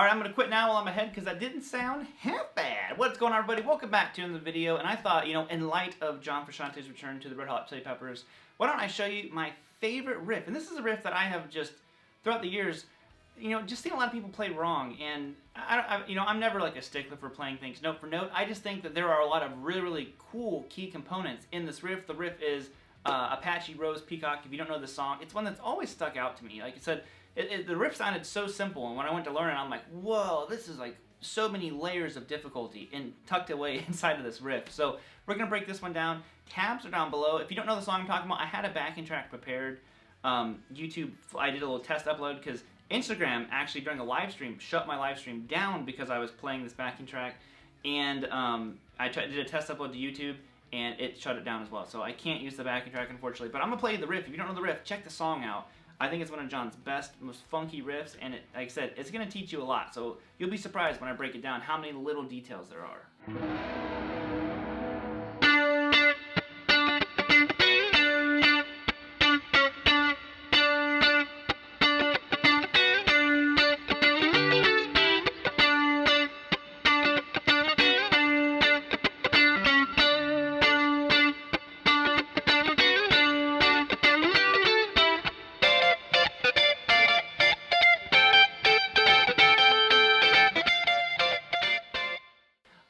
Alright, I'm going to quit now while I'm ahead because that didn't sound half bad. What's going on, everybody? Welcome back to another video. And I thought, you know, in light of John Frusciante's return to the Red Hot Chili Peppers, why don't I show you my favorite riff? And this is a riff that I have just, throughout the years, you know, just seen a lot of people play wrong. And, I'm never like a stickler for playing things note for note. I just think that there are a lot of really, really cool key components in this riff. The riff is Apache Rose Peacock. If you don't know the song, it's one that's always stuck out to me. Like I said, the riff sounded so simple, and when I went to learn it, I'm like, whoa, this is like so many layers of difficulty tucked away inside of this riff. So we're going to break this one down. Tabs are down below. If you don't know the song I'm talking about, I had a backing track prepared. YouTube, I did a little test upload because Instagram actually during the live stream shut my live stream down because I was playing this backing track, and I did a test upload to YouTube, and it shut it down as well. So I can't use the backing track, unfortunately. But I'm going to play the riff. If you don't know the riff, check the song out. I think it's one of John's best, most funky riffs, and like I said, it's going to teach you a lot. So you'll be surprised when I break it down how many little details there are.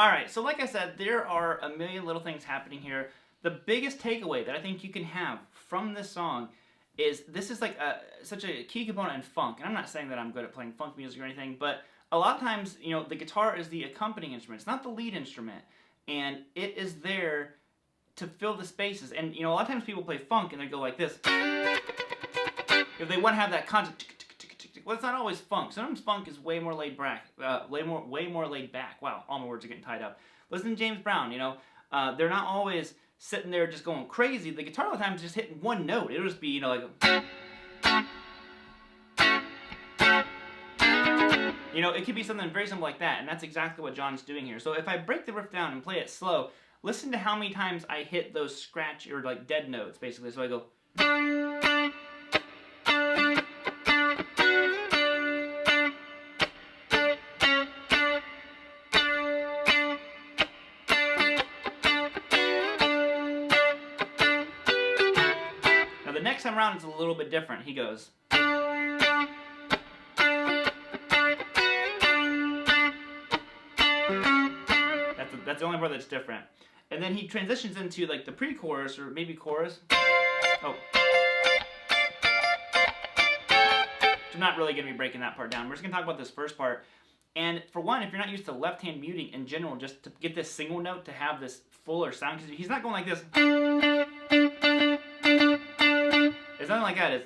Alright, so like I said, there are a million little things happening here. The biggest takeaway that I think you can have from this song is this is like such a key component in funk. And I'm not saying that I'm good at playing funk music or anything, but a lot of times, you know, the guitar is the accompanying instrument. It's not the lead instrument. And it is there to fill the spaces. And, you know, a lot of times people play funk and they go like this. If they want to have that constant. Well, it's not always funk. Sometimes funk is way more laid back. Way more laid back. Wow, all my words are getting tied up. Listen to James Brown. You know, they're not always sitting there just going crazy. The guitar a lot of times is just hitting one note. It'll just be, you know, like. You know, it could be something very simple like that, and that's exactly what John's doing here. So if I break the riff down and play it slow, listen to how many times I hit those scratch or like dead notes, basically. So I go. The next time around it's a little bit different. He goes. That's the only part that's different. And then he transitions into like the pre-chorus or maybe chorus. Oh. I'm not really going to be breaking that part down. We're just going to talk about this first part. And for one, if you're not used to left-hand muting in general, just to get this single note to have this fuller sound, because he's not going like this. It's nothing like that. It's,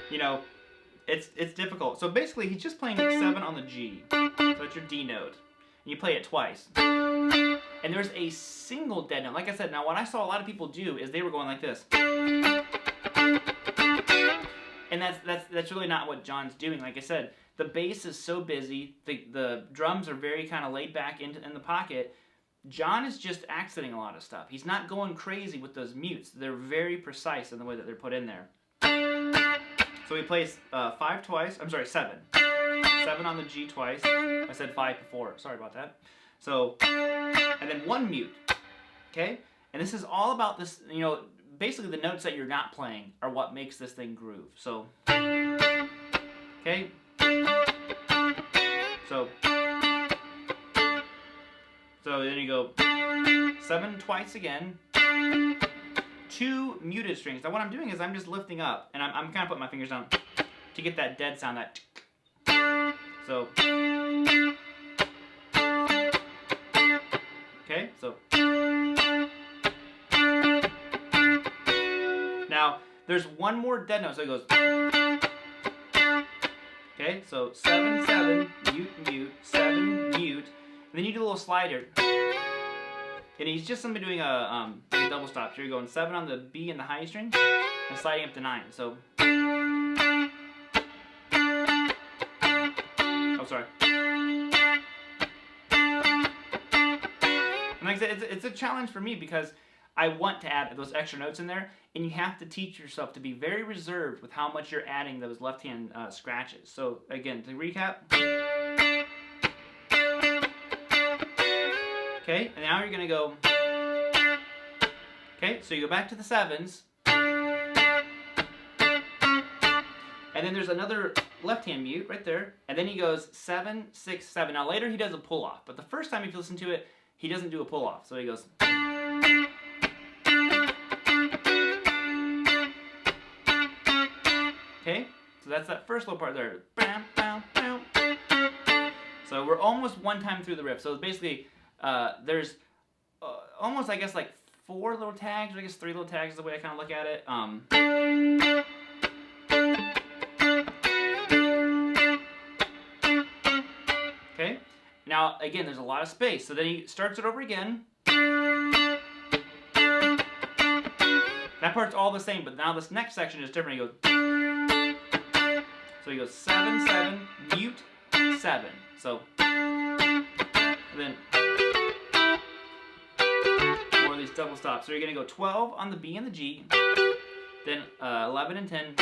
you know, it's difficult. So basically, he's just playing 7 on the G. So that's your D note. And you play it twice. And there's a single dead note. Like I said, now what I saw a lot of people do is they were going like this. And that's really not what John's doing. Like I said, the bass is so busy. The drums are very kind of laid back in the pocket. John is just accenting a lot of stuff. He's not going crazy with those mutes. They're very precise in the way that they're put in there. So he plays 5 twice. I'm sorry, 7. 7 on the G twice. I said 5 before. Sorry about that. So, and then 1 mute. Okay? And this is all about this, you know, basically the notes that you're not playing are what makes this thing groove. So, okay? So then you go 7 twice again, 2 muted strings. Now what I'm doing is I'm just lifting up, and I'm kind of putting my fingers down to get that dead sound. That so okay, so now there's one more dead note, so it goes. Okay, so 7 7 mute mute 7 mute. And then you do a little slider. And he's just simply doing a double stop. So you're going 7 on the B and the high string, and sliding up to 9. So. Oh, sorry. And like I said, it's a challenge for me because I want to add those extra notes in there, and you have to teach yourself to be very reserved with how much you're adding those left-hand scratches. So again, to recap. Okay, and now you're going to go. Okay, so you go back to the 7s. And then there's another left-hand mute right there. And then he goes 7, 6, 7. Now later he does a pull-off. But the first time if you listen to it, he doesn't do a pull-off. So he goes. Okay, so that's that first little part there. So we're almost one time through the riff. So basically, there's almost, I guess, like 4 little tags, or I guess 3 little tags is the way I kind of look at it. Okay, now again, there's a lot of space. So then he starts it over again. That part's all the same, but now this next section is different. He goes. So he goes 7, 7, mute, 7. So, and then more of these double stops. So you're going to go 12 on the B and the G, then 11 and 10.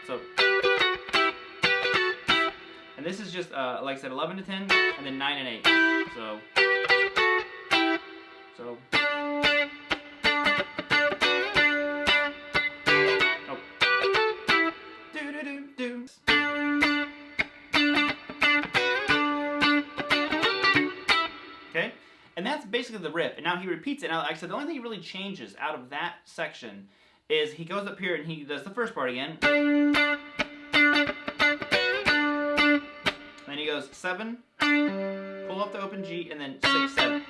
So, and this is just, like I said, 11 to 10, and then 9 and 8. So. Okay, and that's basically the riff. And now he repeats it. Now, like I said, the only thing he really changes out of that section is he goes up here and he does the first part again. Then he goes 7, pull up the open G, and then 6, 7.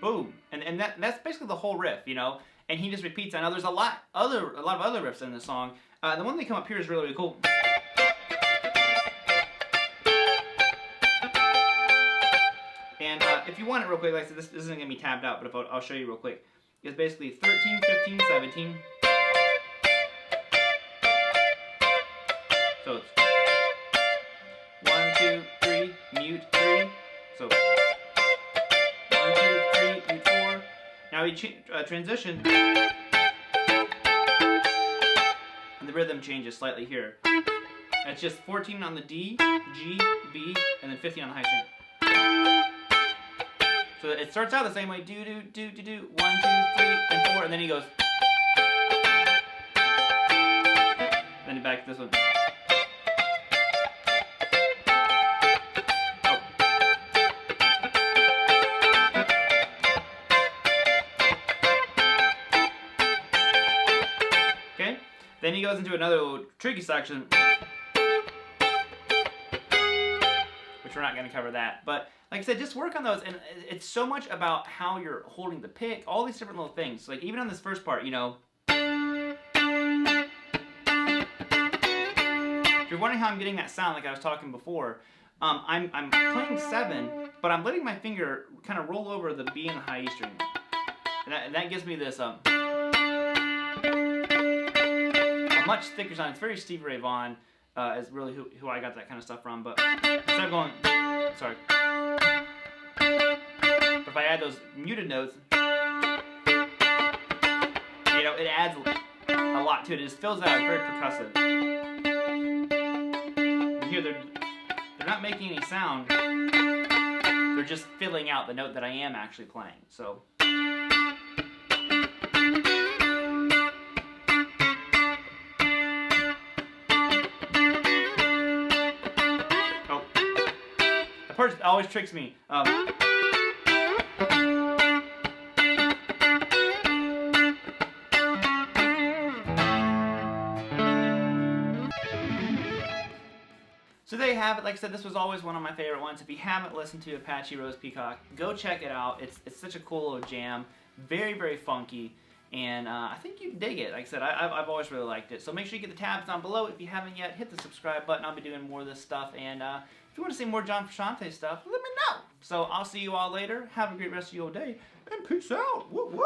Boom, and that's basically the whole riff, you know. And he just repeats. I know there's a lot of other riffs in this song. The one that come up here is really, really cool. And if you want it real quick, like I said, this isn't going to be tabbed out, but if I'll show you real quick. It's basically 13, 15, 17. So it's 1, 2, 3, mute 3. So 1, 2, 3, mute 4. Now we transition. The rhythm changes slightly here. It's just 14 on the D, G, B, and then 15 on the high string. So it starts out the same way, do, do, do, do, do, 1, 2, 3, and 4, and then he goes. Then he back to this one. Oh. Okay. Then he goes into another little tricky section, which we're not going to cover that. But like I said, just work on those, and it's so much about how you're holding the pick, all these different little things. Like even on this first part, you know. If you're wondering how I'm getting that sound, like I was talking before, I'm playing 7, but I'm letting my finger kind of roll over the B and the high E string, and that gives me this much thicker sound. It's very Stevie Ray Vaughan is really who I got that kind of stuff from. But instead of going, sorry. But if I add those muted notes, you know, it adds a lot to it. It just fills out. It's very percussive. You hear they're not making any sound. They're just filling out the note that I am actually playing. So. Part always tricks me. So there you have it. Like I said, this was always one of my favorite ones. If you haven't listened to Apache Rose Peacock, go check it out. It's such a cool little jam. Very, very funky. And I think you dig it. Like I said, I've always really liked it. So make sure you get the tabs down below. If you haven't yet, hit the subscribe button. I'll be doing more of this stuff. And if you want to see more John Frusciante stuff, let me know. So I'll see you all later. Have a great rest of your day. And peace out. Whoop, whoop.